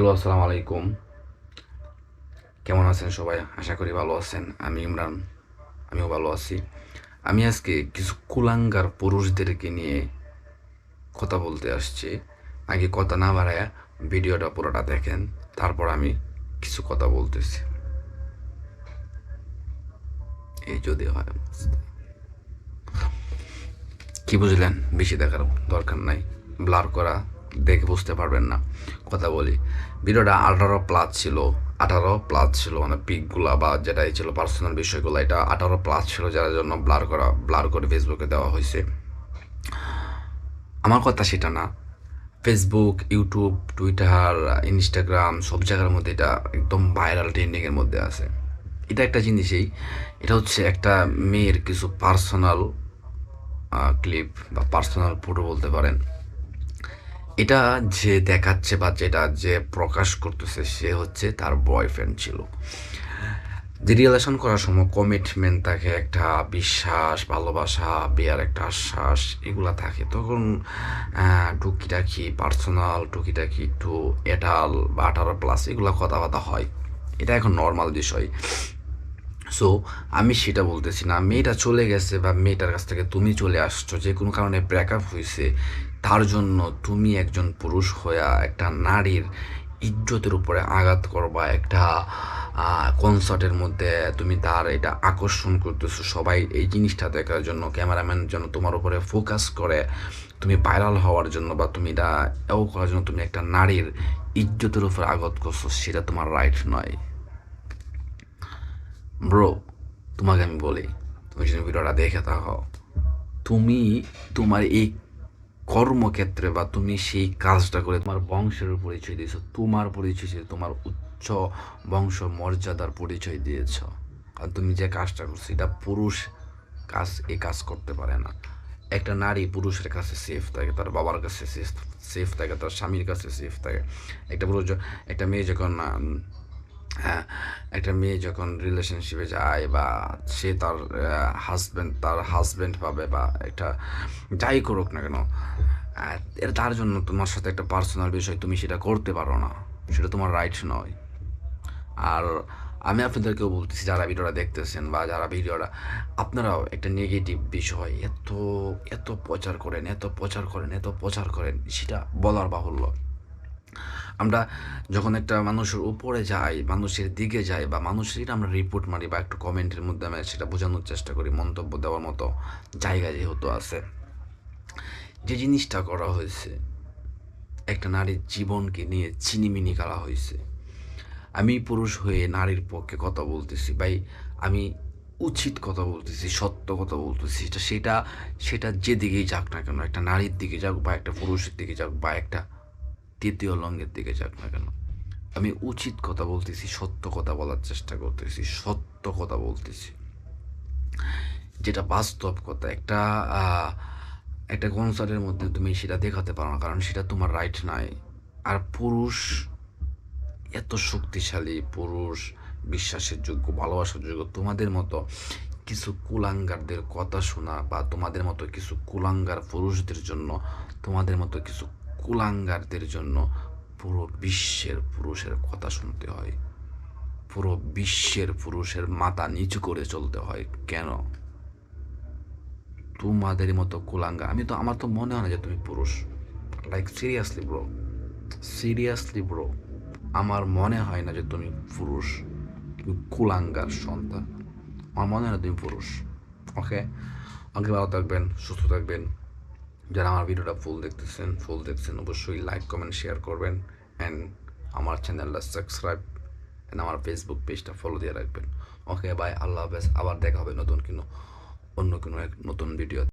Hello, আসসালামু আলাইকুম। কেমন আছেন সবাই? আশা করি ভালো আছেন। আমি ইমরান, আমিও ভালো আছি। আমি আজকে কিছু কুলাঙ্গার পুরুষদেরকে নিয়ে কথা বলতে আসছি। আগে কথা না বাড়ায় ভিডিওটা পুরোটা দেখেন, তারপর আমি কিছু কথা বলতেছি। এই যদি হয়, কি বুঝলেন? বেশি দেখার দরকার নাই, ব্লার করা দেখে বুঝতে পারবেন না। কথা বলি, ভিডিওটা 18+ ছিল। 18+ ছিল, মানে পিকগুলা বা যেটাই ছিল পার্সোনাল বিষয়গুলো, এটা 18+ ছিল, যার জন্য ব্লার করে ফেসবুকে দেওয়া হয়েছে। আমার কথা সেটা না। ফেসবুক, ইউটিউব, টুইটার, ইনস্টাগ্রাম সব জায়গার মধ্যে এটা একদম ভাইরাল ট্রেন্ডিংয়ের মধ্যে আছে। এটা একটা জিনিসই, এটা হচ্ছে একটা মেয়ের কিছু পার্সোনাল ক্লিপ বা পার্সোনাল ফটো বলতে পারেন। এটা যে দেখাচ্ছে বা যেটা যে প্রকাশ করতেছে সে হচ্ছে তার বয়ফ্রেন্ড ছিল। যে রিলেশন করার সময় কমিটমেন্ট থাকে, একটা বিশ্বাস, ভালোবাসা, বিয়ার একটা আশ্বাস, এগুলা থাকে। তখন টুকিটাকি পার্সোনাল, টুকিটাকি একটু এটাল বা 18+ এগুলো কথাবার্তা হয়। এটা এখন নর্মাল বিষয়। সো আমি সেটা বলতেছি না। মেয়েটা চলে গেছে বা মেয়েটার কাছ থেকে তুমি চলে আসছো, যে কোনো কারণে ব্রেকআপ হয়েছে, তার জন্য তুমি একজন পুরুষ হইয়া একটা নারীর ইজ্জতের উপরে আঘাত করবা। একটা কনসার্টের মধ্যে তুমি তার এটা আকর্ষণ করতেছো, সবাই এই জিনিসটা দেখার জন্য, ক্যামেরাম্যান যেন তোমার উপরে ফোকাস করে, তুমি ভাইরাল হওয়ার জন্য বা তুমি এটা এও করার জন্য তুমি একটা নারীর ইজ্জতের উপরে আঘাত করছো, সেটা তোমার রাইট নয়। ব্রো, তোমাকে আমি বলি, তুমি যদি ভিডিওটা দেখে থাকো, তুমি তোমার এই কর্মক্ষেত্রে বা তুমি সেই কাজটা করে তোমার বংশের পরিচয় দিয়েছো, তোমার পরিচয় দিয়েছো, তোমার উচ্চ বংশ মর্যাদার পরিচয় দিয়েছ। কারণ তুমি যে কাজটা করছো এটা পুরুষ কাজ, এই কাজ করতে পারে না। একটা নারী পুরুষের কাছে সেফ থাকে, তার বাবার কাছে সেফ থাকে, তার স্বামীর কাছে সেফ থাকে। একটা পুরুষ, একটা মেয়ে যখন হ্যাঁ, একটা মেয়ে যখন রিলেশনশিপে যায় বা সে তার হাজব্যান্ড পাবে বা একটা যাই করুক না কেন, এর তার জন্য তোমার সাথে একটা পার্সোনাল বিষয়, তুমি সেটা করতে পারো না, সেটা তোমার রাইট নয়। আর আমি আপনাদেরকেও বলতেছি, যারা ভিডিওটা দেখতেছেন বা যারা ভিডিওটা, আপনারাও একটা নেগেটিভ বিষয় এত এত প্রচার করেন, এত প্রচার করেন, সেটা বলার বাহুল্য। আমরা যখন একটা মানুষের উপরে যাই, মানুষের দিকে যাই বা মানুষের আমরা রিপোর্ট মারি বা একটু কমেন্টের মধ্যে আমরা সেটা বোঝানোর চেষ্টা করি, মন্তব্য দেওয়ার মতো জায়গা যেহেতু আছে। যে জিনিসটা করা হয়েছে, একটা নারীর জীবনকে নিয়ে চিনিমিনি করা হয়েছে। আমি পুরুষ হয়ে নারীর পক্ষে কথা বলতেছি ভাই, আমি উচিত কথা বলতেছি, সত্য কথা বলতেছি। সেটা সেটা যেদিকেই যাক না কেন, একটা নারীর দিকে যাক বা একটা পুরুষের দিকে যাক বা একটা তৃতীয় লঙ্গের দিকে যাক না কেন, আমি উচিত কথা বলতেছি, সত্য কথা বলার চেষ্টা করতেছি, সত্য কথা বলতেছি, যেটা বাস্তব কথা। একটা কনসার্টের মধ্যে তুমি সেটা দেখাতে পারো না, কারণ সেটা তোমার রাইট নাই। আর পুরুষ এত শক্তিশালী, পুরুষ বিশ্বাসের যোগ্য, ভালোবাসার যোগ্য, তোমাদের মতো কিছু কুলাঙ্গারদের কথা শোনা বা তোমাদের মতো কিছু কুলাঙ্গার পুরুষদের জন্য, তোমাদের মতো কিছু কুলাঙ্গারদের জন্য পুরো বিশ্বের পুরুষের কথা শুনতে হয়, পুরো বিশ্বের পুরুষের মাথা নিচু করে চলতে হয়। কেন? তোমাদের মতো কুলাঙ্গার, আমার তো মনে হয় না যে তুমি পুরুষ। Like seriously bro, seriously bro, আমার মনে হয় না যে তুমি পুরুষ। তুমি কুলাঙ্গার সন্তান, আমার মনে হয় না তুমি পুরুষ। ওকে, ওকে, ভালো থাকবেন, সুস্থ থাকবেন। যারা আমার ভিডিওটা ফুল দেখছেন অবশ্যই লাইক, কমেন্ট, শেয়ার করবেন। অ্যান্ড আমার চ্যানেলটা সাবস্ক্রাইব, অ্যান্ড আমার ফেসবুক পেজটা ফলো দিয়ে রাখবেন। ওকে, বাই, আল্লাহ হাফেজ। আবার দেখা হবে অন্য কোনো এক নতুন ভিডিও।